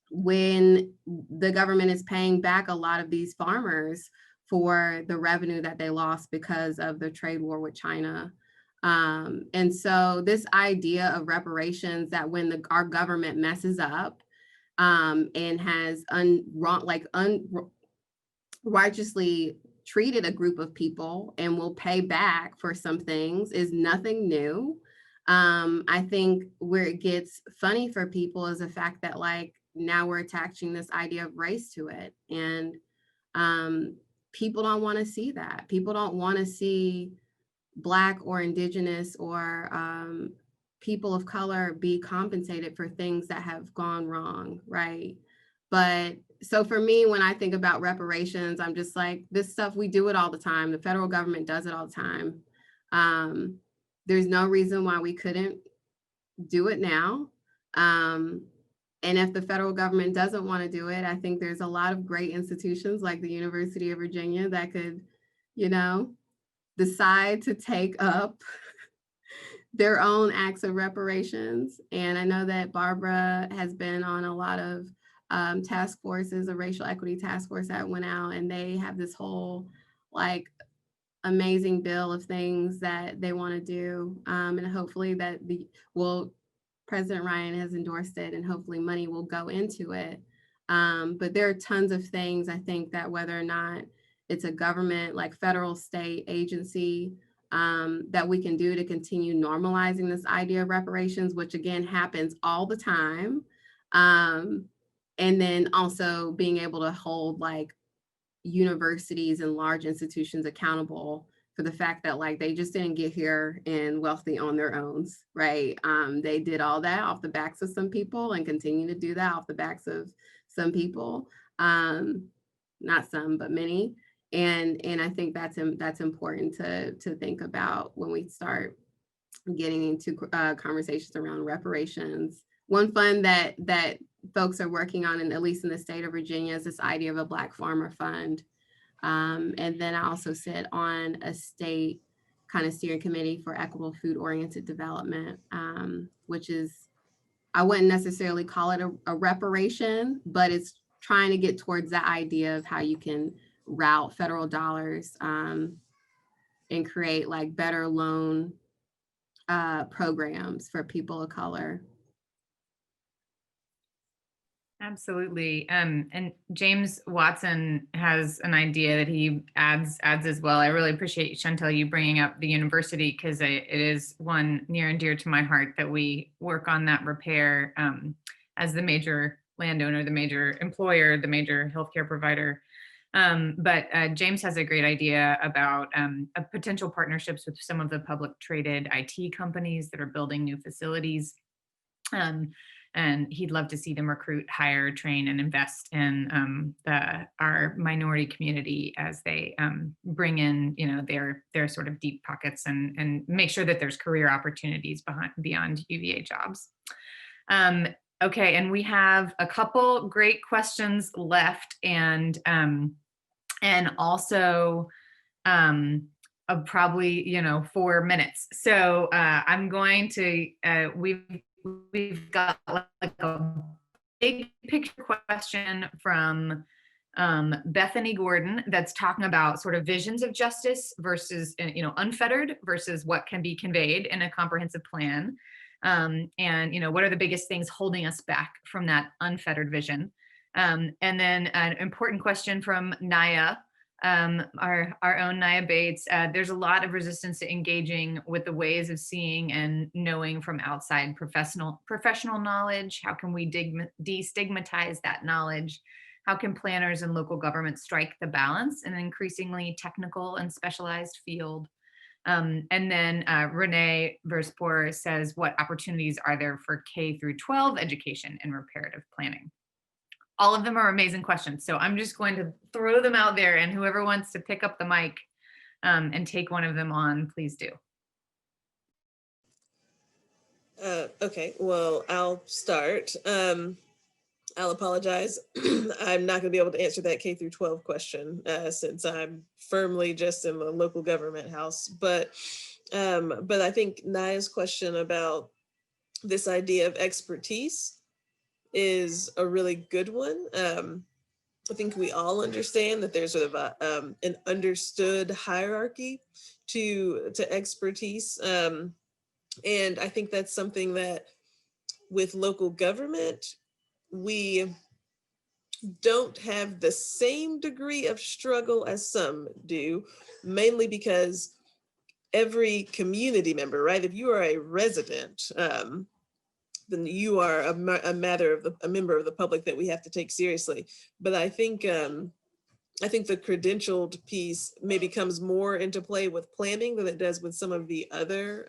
when the government is paying back a lot of these farmers for the revenue that they lost because of the trade war with China. And so this idea of reparations, that when our government messes up and has righteously treated a group of people and will pay back for some things, is nothing new. I think where it gets funny for people is the fact that like now we're attaching this idea of race to it. And people don't want to see that. People don't want to see Black or Indigenous or people of color be compensated for things that have gone wrong, right? But so for me, when I think about reparations, I'm just like, this stuff, we do it all the time. The federal government does it all the time. There's no reason why we couldn't do it now. And if the federal government doesn't want to do it, I think there's a lot of great institutions like the University of Virginia that could, you know, decide to take up their own acts of reparations. And I know that Barbara has been on a lot of task forces, a racial equity task force that went out, and they have this whole like amazing bill of things that they want to do. And hopefully that President Ryan has endorsed it, and hopefully money will go into it. But there are tons of things, I think, that whether or not it's a government, like federal, state agency, that we can do to continue normalizing this idea of reparations, which again happens all the time. And then also being able to hold like universities and large institutions accountable for the fact that like they just didn't get here and wealthy on their own, right? They did all that off the backs of some people and continue to do that off the backs of some people, not some, but many. And I think that's important to think about when we start getting into conversations around reparations. One fund that folks are working on, and at least in the state of Virginia, is this idea of a Black Farmer Fund. And then I also sit on a state kind of steering committee for equitable food-oriented development, which is, I wouldn't necessarily call it a reparation, but it's trying to get towards that idea of how you can route federal dollars and create like better loan programs for people of color. Absolutely. And James Watson has an idea that he adds as well. I really appreciate, Chantel, you bringing up the university, because it is one near and dear to my heart that we work on that repair as the major landowner, the major employer, the major healthcare provider. But James has a great idea about potential partnerships with some of the public traded IT companies that are building new facilities. And he'd love to see them recruit, hire, train, and invest in our minority community as they bring in, their sort of deep pockets and make sure that there's career opportunities beyond UVA jobs. Okay, and we have a couple great questions left, and also probably 4 minutes. So I'm going to we've got like a big picture question from Bethany Gordon that's talking about sort of visions of justice versus unfettered versus what can be conveyed in a comprehensive plan. And what are the biggest things holding us back from that unfettered vision? And then an important question from Naya, our own Naya Bates. There's a lot of resistance to engaging with the ways of seeing and knowing from outside professional knowledge. How can we destigmatize that knowledge? How can planners and local governments strike the balance in an increasingly technical and specialized field? And then Renee Verspoor says, what opportunities are there for K through 12 education and reparative planning? All of them are amazing questions. So I'm just going to throw them out there, and whoever wants to pick up the mic and take one of them on, please do. Okay, well, I'll start. I'll apologize. I'm not going to be able to answer that K through 12 question since I'm firmly just in the local government house. But I think Naya's question about this idea of expertise is a really good one. I think we all understand that there's sort of an understood hierarchy to expertise. And I think that's something that with local government, we don't have the same degree of struggle as some do, mainly because every community member, right? If you are a resident, then you are a member of the public that we have to take seriously. But I think the credentialed piece maybe comes more into play with planning than it does with some of the other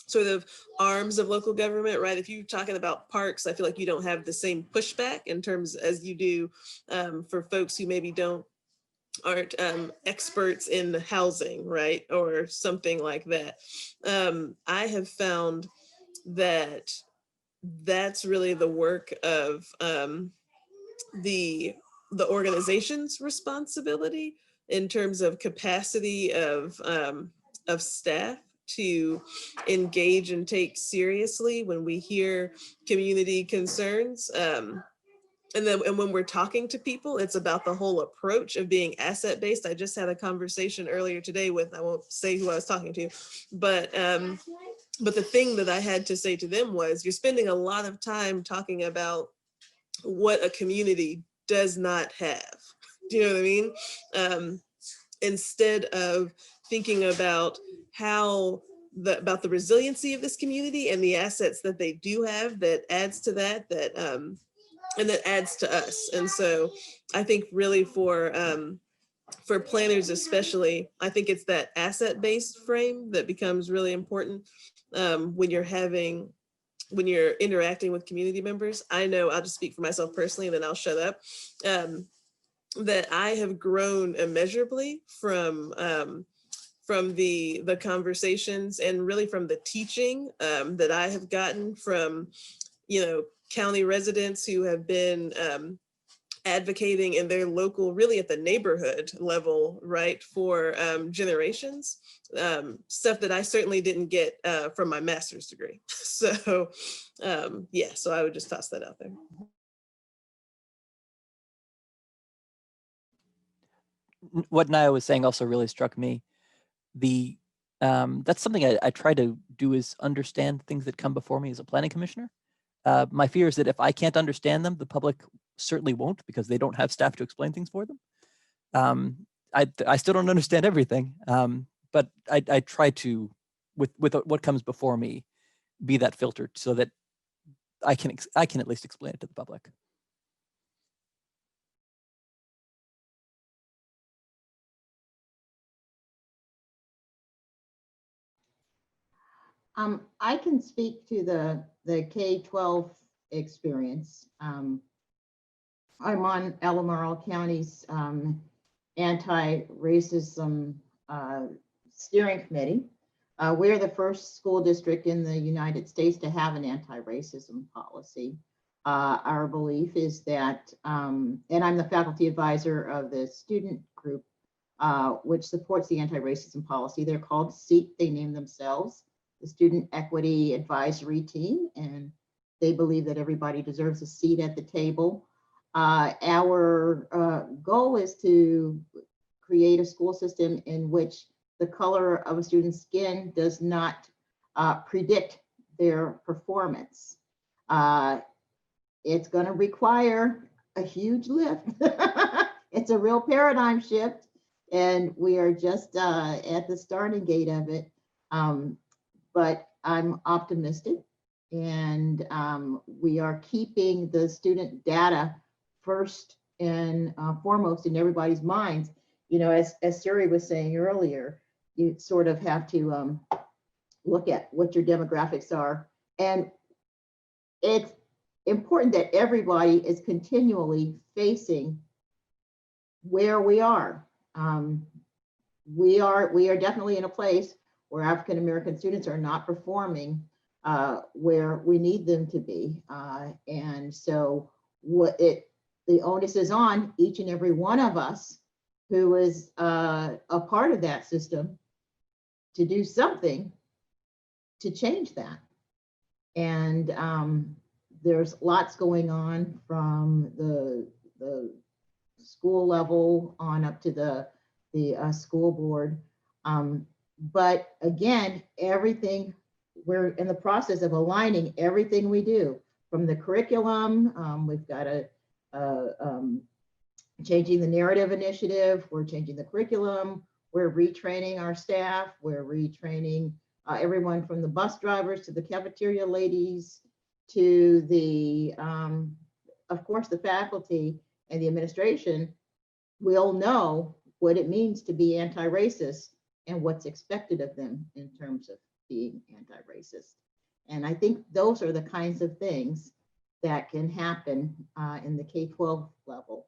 sort of arms of local government, right? If you're talking about parks, I feel like you don't have the same pushback in terms as you do for folks who maybe aren't experts in housing, right? Or something like that. I have found that that's really the work of the organization's responsibility in terms of capacity of staff to engage and take seriously when we hear community concerns. And when we're talking to people, it's about the whole approach of being asset-based. I just had a conversation earlier today with, I won't say who I was talking to, but the thing that I had to say to them was, you're spending a lot of time talking about what a community does not have. Do you know what I mean? Instead of thinking about about the resiliency of this community and the assets that they do have that adds to that, and that adds to us. And so I think really for planners especially, I think it's that asset-based frame that becomes really important when you're interacting with community members. I know, I'll just speak for myself personally and then I'll shut up, that I have grown immeasurably from the conversations and really from the teaching that I have gotten from, county residents who have been advocating in their local, really at the neighborhood level, right, for generations, stuff that I certainly didn't get from my master's degree. So yeah, so I would just toss that out there. What Naya was saying also really struck me. That's something I try to do, is understand things that come before me as a planning commissioner. My fear is that if I can't understand them, the public certainly won't, because they don't have staff to explain things for them. I still don't understand everything, but I try to, with what comes before me, be that filter so that I can at least explain it to the public. I can speak to the K-12 experience. I'm on Albemarle County's anti-racism steering committee. We're the first school district in the United States to have an anti-racism policy. Our belief is that, and I'm the faculty advisor of the student group, which supports the anti-racism policy. They're called SEEK, they name themselves, the Student Equity Advisory Team, and they believe that everybody deserves a seat at the table. Our goal is to create a school system in which the color of a student's skin does not predict their performance. It's going to require a huge lift. It's a real paradigm shift, and we are just at the starting gate of it. But I'm optimistic, and we are keeping the student data first and foremost in everybody's minds. You know, as Siri was saying earlier, you sort of have to look at what your demographics are. And it's important that everybody is continually facing where we are. We are definitely in a place where African-American students are not performing where we need them to be. And so the onus is on each and every one of us who is a part of that system to do something to change that. And there's lots going on from the school level on up to the school board. But again, everything, we're in the process of aligning everything we do from the curriculum. We've got changing the narrative initiative. We're changing the curriculum. We're retraining our staff. We're retraining everyone from the bus drivers to the cafeteria ladies to the, of course, the faculty and the administration will know what it means to be anti-racist and what's expected of them in terms of being anti-racist. And I think those are the kinds of things that can happen in the K-12 level.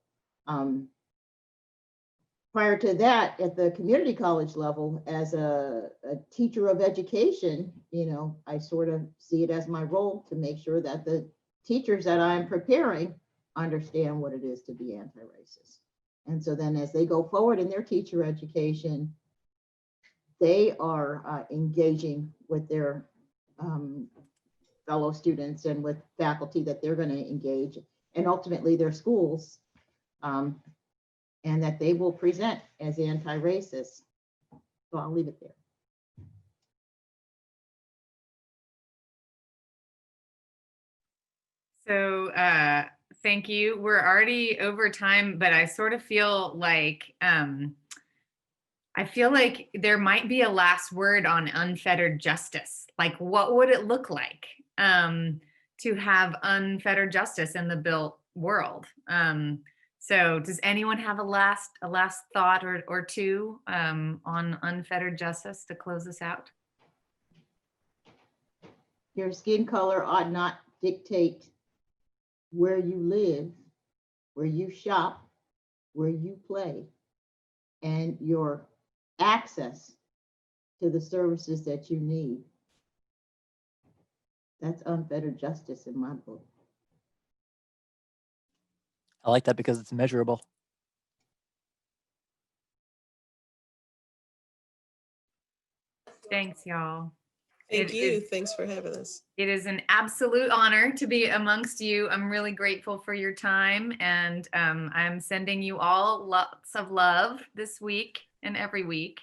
Prior to that, at the community college level, as a teacher of education, you know, I sort of see it as my role to make sure that the teachers that I'm preparing understand what it is to be anti-racist. And so then as they go forward in their teacher education, they are engaging with their fellow students and with faculty that they're going to engage, and ultimately their schools, and that they will present as anti-racist. So I'll leave it there. So thank you. We're already over time, but I sort of feel like there might be a last word on unfettered justice. Like, what would it look like to have unfettered justice in the built world? So does anyone have a last thought or two on unfettered justice to close this out? Your skin color ought not dictate where you live, where you shop, where you play, and your access to the services that you need. That's unfettered justice in my book. I like that because it's measurable. Thanks, y'all. Thank you. Thanks for having us. It is an absolute honor to be amongst you. I'm really grateful for your time, and I'm sending you all lots of love this week and every week.